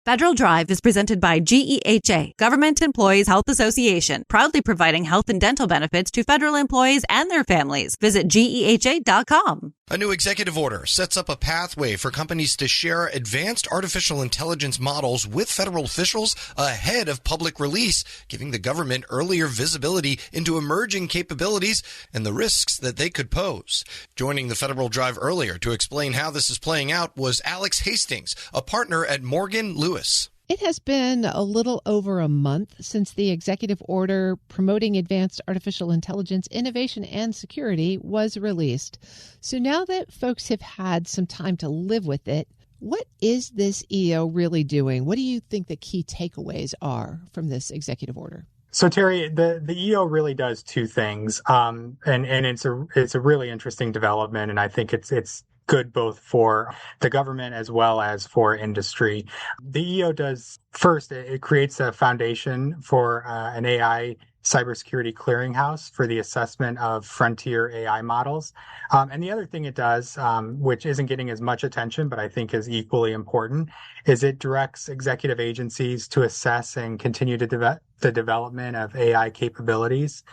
Federal Drive is presented by GEHA, Government Employees Health Association, proudly providing health and dental benefits to federal employees and their families. Visit GEHA.com. A new executive order sets up a pathway for companies to share advanced artificial intelligence models with federal officials ahead of public release, giving the government earlier visibility into emerging capabilities and the risks that they could pose. Joining the Federal Drive earlier to explain how this is playing out was Alex Hastings, a partner at Morgan Lewis. It has been a little over a month since the executive order promoting advanced artificial intelligence, innovation, and security was released. So now that folks have had some time to live with it, what is this EO really doing? What do you think the key takeaways are from this executive order? So Terry, the EO really does two things, and it's a really interesting development, and I think it's good both for the government as well as for industry. The EO does, first, it creates a foundation for an AI cybersecurity clearinghouse for the assessment of frontier AI models. And the other thing it does, which isn't getting as much attention, but I think is equally important, is it directs executive agencies to assess and continue to the development of AI capabilities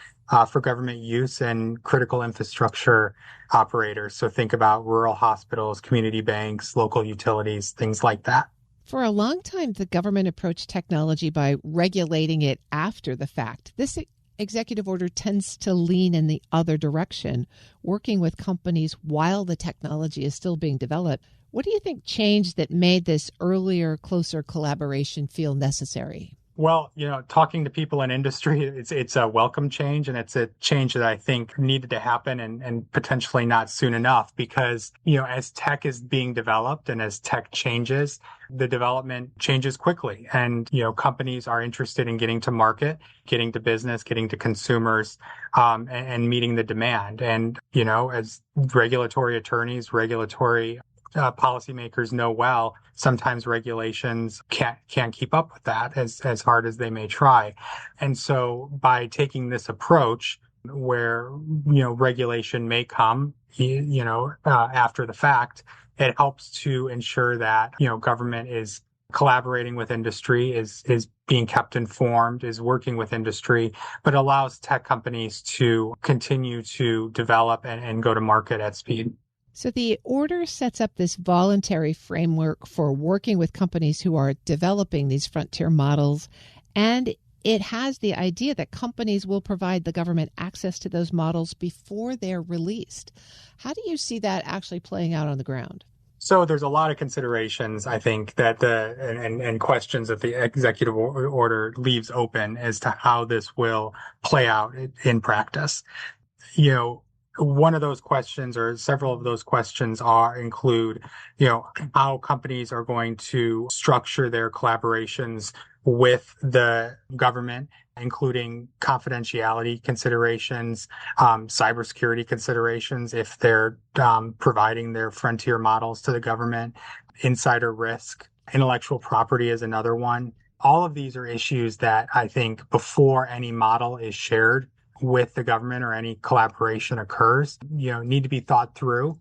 for government use and critical infrastructure operators. So think about rural hospitals, community banks, local utilities, things like that. For a long time, the government approached technology by regulating it after the fact. This executive order tends to lean in the other direction, working with companies while the technology is still being developed. What do you think changed that made this earlier, closer collaboration feel necessary? Well, talking to people in industry, it's a welcome change, and it's a change that I think needed to happen and potentially not soon enough because, as tech is being developed and as tech changes, the development changes quickly. And, companies are interested in getting to market, getting to business, getting to consumers, and meeting the demand. And, as regulatory attorneys, policymakers know well, sometimes regulations can't keep up with that as hard as they may try. And so by taking this approach where, regulation may come, after the fact, it helps to ensure that, government is collaborating with industry, is being kept informed, is working with industry, but allows tech companies to continue to develop and go to market at speed. So the order sets up this voluntary framework for working with companies who are developing these frontier models, and it has the idea that companies will provide the government access to those models before they're released. How do you see that actually playing out on the ground? So there's a lot of considerations, I think, that and questions that the executive order leaves open as to how this will play out in practice. One of those questions, or several of those questions, include, how companies are going to structure their collaborations with the government, including confidentiality considerations, cybersecurity considerations, if they're providing their frontier models to the government, insider risk, intellectual property is another one. All of these are issues that I think before any model is shared with the government or any collaboration occurs, need to be thought through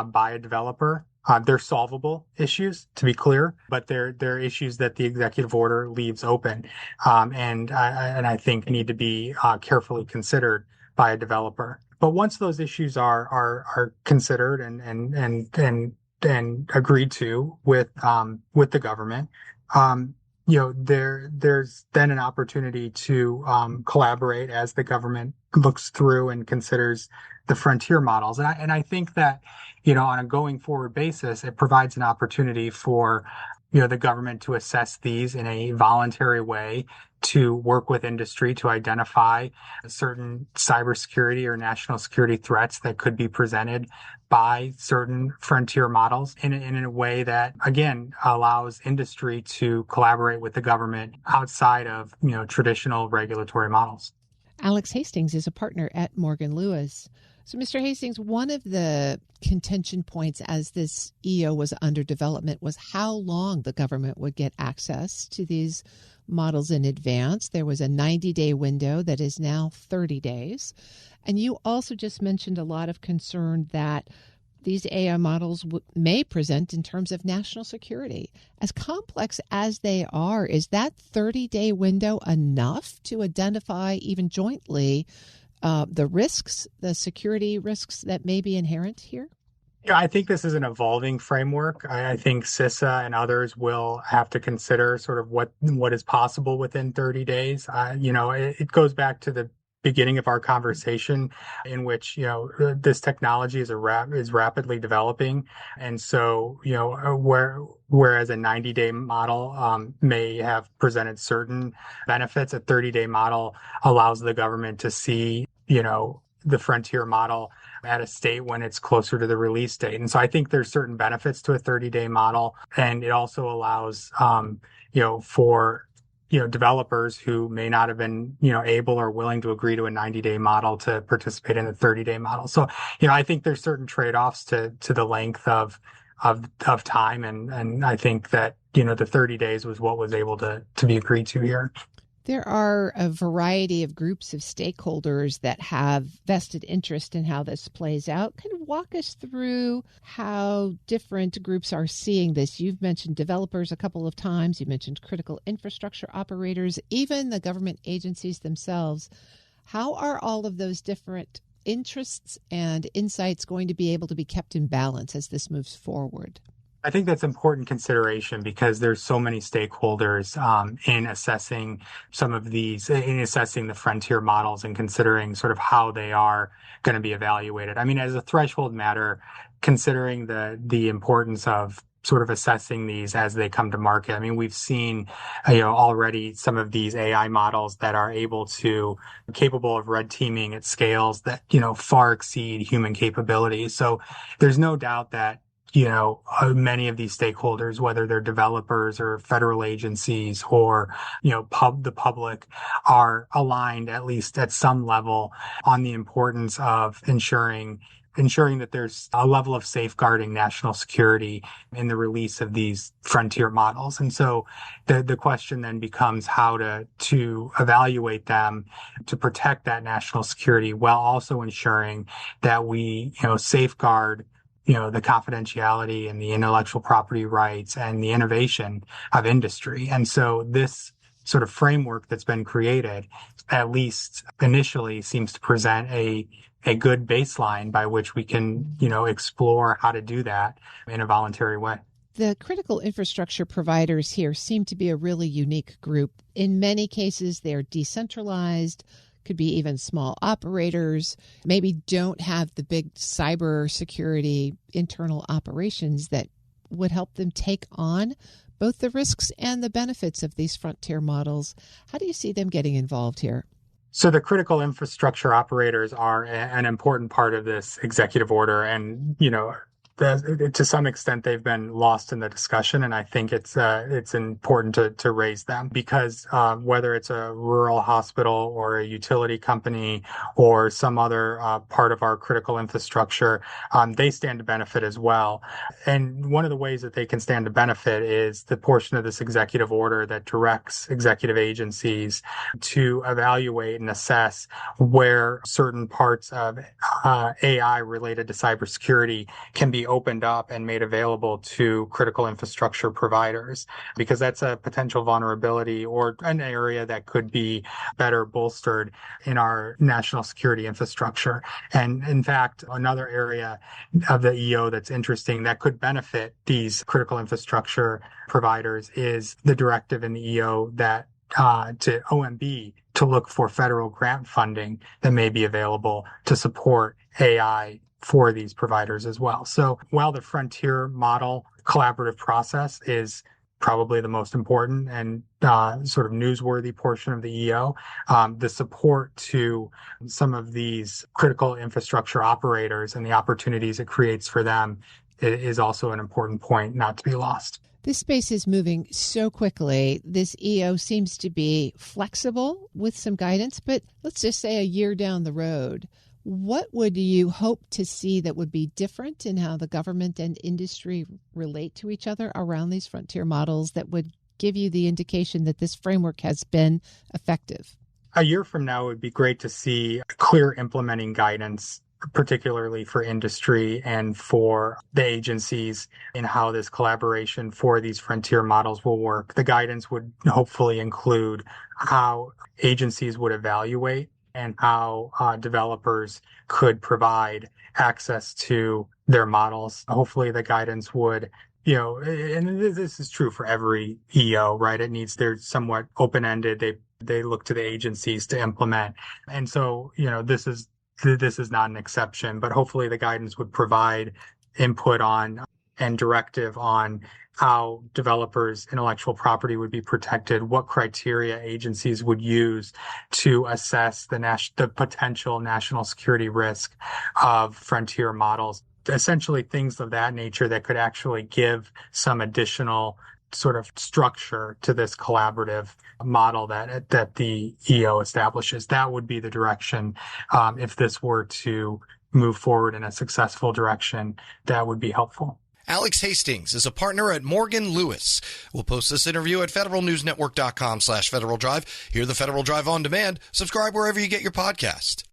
by a developer. They're solvable issues, to be clear, but they're issues that the executive order leaves open, and I think need to be carefully considered by a developer. But once those issues are considered and agreed to with the government, there's then an opportunity to collaborate as the government looks through and considers the frontier models. And I think that, on a going forward basis, it provides an opportunity for, the government to assess these in a voluntary way, to work with industry to identify certain cybersecurity or national security threats that could be presented by certain frontier models in a way that, again, allows industry to collaborate with the government outside of, traditional regulatory models. Alex Hastings is a partner at Morgan Lewis. So, Mr. Hastings, one of the contention points as this EO was under development was how long the government would get access to these models in advance. There was a 90-day window that is now 30 days. And you also just mentioned a lot of concern that these AI models may present in terms of national security. As complex as they are, is that 30-day window enough to identify even jointly the risks, the security risks that may be inherent here? Yeah, I think this is an evolving framework. I think CISA and others will have to consider sort of what is possible within 30 days. It goes back to the beginning of our conversation, in which this technology is rapidly developing, and so whereas a 90-day model may have presented certain benefits, a 30-day model allows the government to see the frontier model at a state when it's closer to the release date. And so I think there's certain benefits to a 30-day model. And it also allows, for, developers who may not have been, able or willing to agree to a 90-day model to participate in a 30-day model. So, I think there's certain trade-offs to the length of time. And I think that, the 30 days was what was able to be agreed to here. There are a variety of groups of stakeholders that have vested interest in how this plays out. Kind of walk us through how different groups are seeing this. You've mentioned developers a couple of times. You mentioned critical infrastructure operators, even the government agencies themselves. How are all of those different interests and insights going to be able to be kept in balance as this moves forward? I think that's important consideration because there's so many stakeholders in assessing in assessing the frontier models and considering sort of how they are going to be evaluated. I mean, as a threshold matter, considering the importance of sort of assessing these as they come to market. I mean, we've seen, already some of these AI models that are capable of red teaming at scales that, far exceed human capabilities. So there's no doubt that many of these stakeholders, whether they're developers or federal agencies or, the public, are aligned at least at some level on the importance of ensuring that there's a level of safeguarding national security in the release of these frontier models. And so the question then becomes how to evaluate them to protect that national security while also ensuring that we, safeguard the confidentiality and the intellectual property rights and the innovation of industry. And so this sort of framework that's been created, at least initially, seems to present a good baseline by which we can, explore how to do that in a voluntary way. The critical infrastructure providers here seem to be a really unique group. In many cases, they're decentralized, could be even small operators, maybe don't have the big cyber security internal operations that would help them take on both the risks and the benefits of these frontier models. How do you see them getting involved here? So the critical infrastructure operators are an important part of this executive order. And, to some extent, they've been lost in the discussion, and I think it's important to raise them because whether it's a rural hospital or a utility company or some other part of our critical infrastructure, they stand to benefit as well. And one of the ways that they can stand to benefit is the portion of this executive order that directs executive agencies to evaluate and assess where certain parts of AI related to cybersecurity can be opened up and made available to critical infrastructure providers, because that's a potential vulnerability or an area that could be better bolstered in our national security infrastructure. And in fact, another area of the EO that's interesting that could benefit these critical infrastructure providers is the directive in the EO that to OMB to look for federal grant funding that may be available to support AI for these providers as well. So while the frontier model collaborative process is probably the most important and sort of newsworthy portion of the EO, the support to some of these critical infrastructure operators and the opportunities it creates for them is also an important point not to be lost. This space is moving so quickly. This EO seems to be flexible with some guidance, but let's just say a year down the road, what would you hope to see that would be different in how the government and industry relate to each other around these frontier models that would give you the indication that this framework has been effective? A year from now, it would be great to see clear implementing guidance particularly for industry and for the agencies in how this collaboration for these frontier models will work. The guidance would hopefully include how agencies would evaluate and how developers could provide access to their models. Hopefully the guidance would, and this is true for every EO, right? They're somewhat open-ended. They look to the agencies to implement. And so, this is not an exception, but hopefully the guidance would provide input on and directive on how developers' intellectual property would be protected, what criteria agencies would use to assess the potential national security risk of frontier models. Essentially things of that nature that could actually give some additional sort of structure to this collaborative model that the EO establishes. That would be the direction. If this were to move forward in a successful direction, that would be helpful. Alex Hastings is a partner at Morgan Lewis. We'll post this interview at federalnewsnetwork.com/Federal Drive. Hear the Federal Drive on demand. Subscribe wherever you get your podcast.